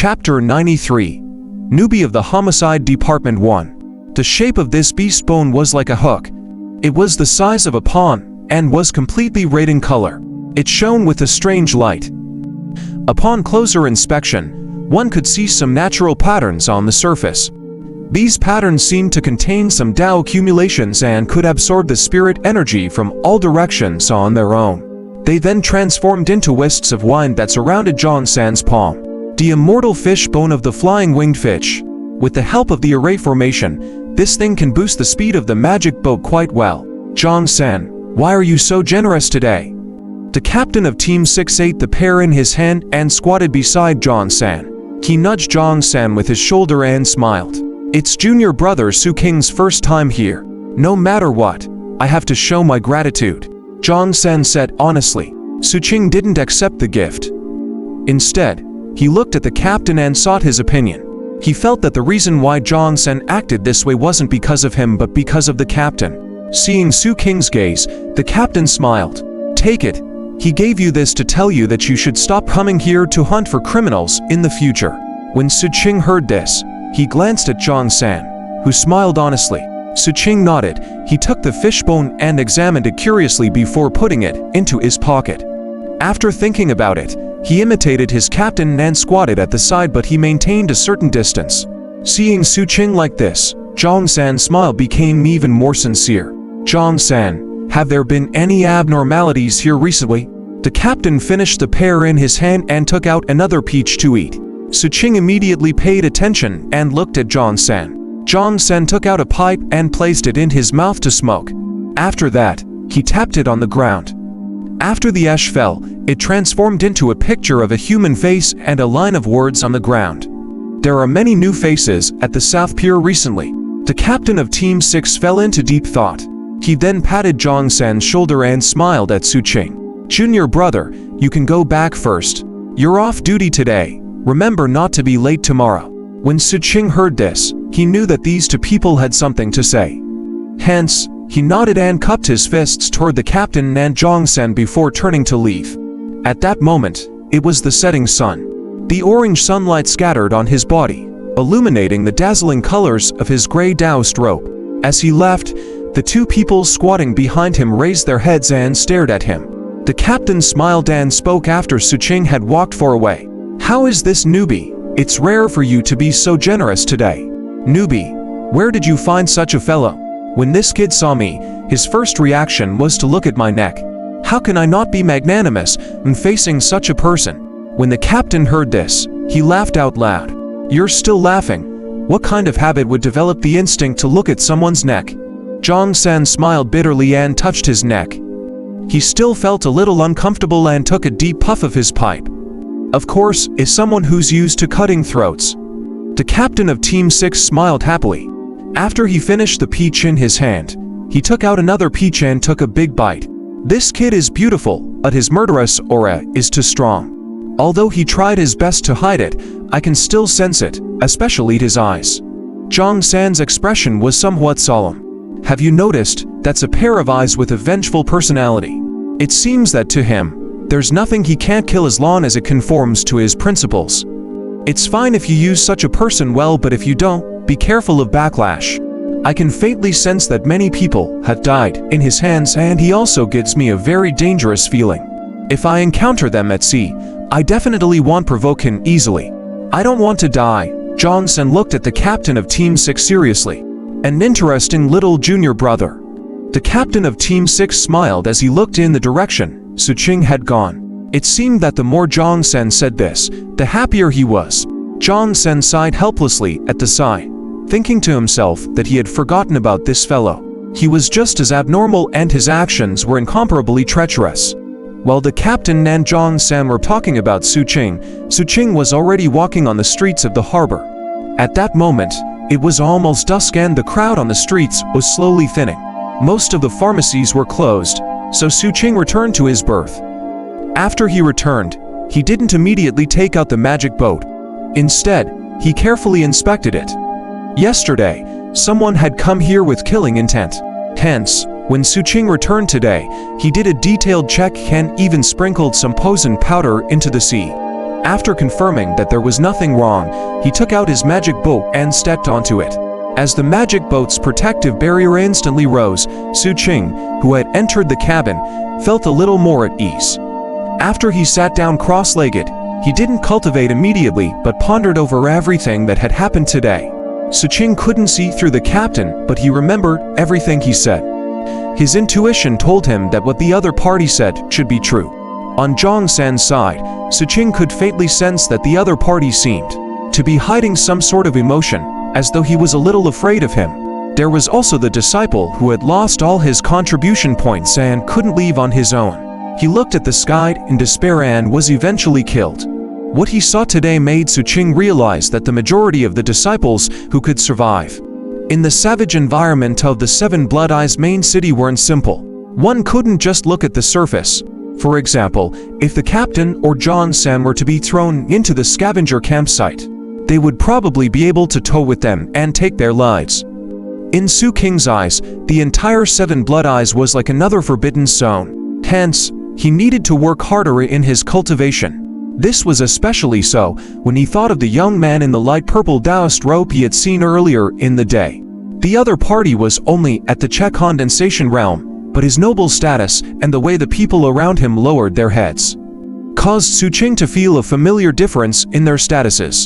Chapter 93. Newbie of the Homicide Department 1. The shape of this beast bone was like a hook. It was the size of a pawn, and was completely red in color. It shone with a strange light. Upon closer inspection, one could see some natural patterns on the surface. These patterns seemed to contain some Tao accumulations and could absorb the spirit energy from all directions on their own. They then transformed into wisps of wine that surrounded Zhang San's palm. The immortal fish bone of the flying winged fish. With the help of the array formation, this thing can boost the speed of the magic boat quite well. Zhang San, why are you so generous today? The captain of Team 6 ate the pear in his hand and squatted beside Zhang San. He nudged Zhang San with his shoulder and smiled. It's junior brother Xu Qing's first time here. No matter what, I have to show my gratitude. Zhang San said honestly. Xu Qing didn't accept the gift. Instead, he looked at the captain and sought his opinion. He felt that the reason why Zhang San acted this way wasn't because of him but because of the captain. Seeing Xu Qing's gaze, the captain smiled. Take it. He gave you this to tell you that you should stop coming here to hunt for criminals in the future. When Xu Qing heard this, he glanced at Zhang San, who smiled honestly. Xu Qing nodded. He took the fishbone and examined it curiously before putting it into his pocket. After thinking about it, he imitated his captain and squatted at the side, but he maintained a certain distance. Seeing Xu Qing like this, Zhang San's smile became even more sincere. Zhang San, have there been any abnormalities here recently? The captain finished the pear in his hand and took out another peach to eat. Xu Qing immediately paid attention and looked at Zhang San. Zhang San took out a pipe and placed it in his mouth to smoke. After that, he tapped it on the ground. After the ash fell, it transformed into a picture of a human face and a line of words on the ground. There are many new faces at the South Pier recently. The captain of Team 6 fell into deep thought. He then patted Zhang San's shoulder and smiled at Xu Qing. Junior brother, you can go back first. You're off duty today. Remember not to be late tomorrow. When Xu Qing heard this, he knew that these two people had something to say. Hence, he nodded and cupped his fists toward the captain and Zhang San before turning to leave. At that moment, it was the setting sun. The orange sunlight scattered on his body, illuminating the dazzling colors of his gray Taoist robe. As he left, the two people squatting behind him raised their heads and stared at him. The captain smiled and spoke after Xu Qing had walked far away. How is this, Newbie? It's rare for you to be so generous today. Newbie, where did you find such a fellow? When this kid saw me, his first reaction was to look at my neck. How can I not be magnanimous in facing such a person? When the captain heard this, he laughed out loud. You're still laughing? What kind of habit would develop the instinct to look at someone's neck? Zhang San smiled bitterly and touched his neck. He still felt a little uncomfortable and took a deep puff of his pipe. Of course, is someone who's used to cutting throats. The captain of Team 6 smiled happily. After he finished the peach in his hand, he took out another peach and took a big bite. This kid is beautiful, but his murderous aura is too strong. Although he tried his best to hide it, I can still sense it, especially his eyes. Zhang San's expression was somewhat solemn. Have you noticed, that's a pair of eyes with a vengeful personality? It seems that to him, there's nothing he can't kill as long as it conforms to his principles. It's fine if you use such a person well, but if you don't, be careful of backlash. I can faintly sense that many people have died in his hands, and he also gives me a very dangerous feeling. If I encounter them at sea, I definitely won't provoke him easily. I don't want to die. Zhang San looked at the captain of Team 6 seriously. An interesting little junior brother. The captain of Team 6 smiled as he looked in the direction Xu Qing had gone. It seemed that the more Zhang San said this, the happier he was. Zhang San sighed helplessly at the sigh, thinking to himself that he had forgotten about this fellow. He was just as abnormal and his actions were incomparably treacherous. While the captain and Zhang San were talking about Xu Qing was already walking on the streets of the harbor. At that moment, it was almost dusk and the crowd on the streets was slowly thinning. Most of the pharmacies were closed, so Xu Qing returned to his berth. After he returned, he didn't immediately take out the magic boat. Instead, he carefully inspected it. Yesterday, someone had come here with killing intent. Hence, when Xu Qing returned today, he did a detailed check and even sprinkled some poison powder into the sea. After confirming that there was nothing wrong, he took out his magic boat and stepped onto it. As the magic boat's protective barrier instantly rose, Xu Qing, who had entered the cabin, felt a little more at ease. After he sat down cross-legged, he didn't cultivate immediately but pondered over everything that had happened today. Xu Qing couldn't see through the captain, but he remembered everything he said. His intuition told him that what the other party said should be true. On Zhang San's side, Xu Qing could faintly sense that the other party seemed to be hiding some sort of emotion, as though he was a little afraid of him. There was also the disciple who had lost all his contribution points and couldn't leave on his own. He looked at the sky in despair and was eventually killed. What he saw today made Xu Qing realize that the majority of the disciples who could survive in the savage environment of the Seven Blood Eyes main city weren't simple. One couldn't just look at the surface. For example, if the captain or Zhang San were to be thrown into the scavenger campsite, they would probably be able to tow with them and take their lives. In Xu Qing's eyes, the entire Seven Blood Eyes was like another forbidden zone. Hence, he needed to work harder in his cultivation. This was especially so when he thought of the young man in the light purple Taoist robe he had seen earlier in the day. The other party was only at the Che condensation realm, but his noble status and the way the people around him lowered their heads caused Xu Qing to feel a familiar difference in their statuses.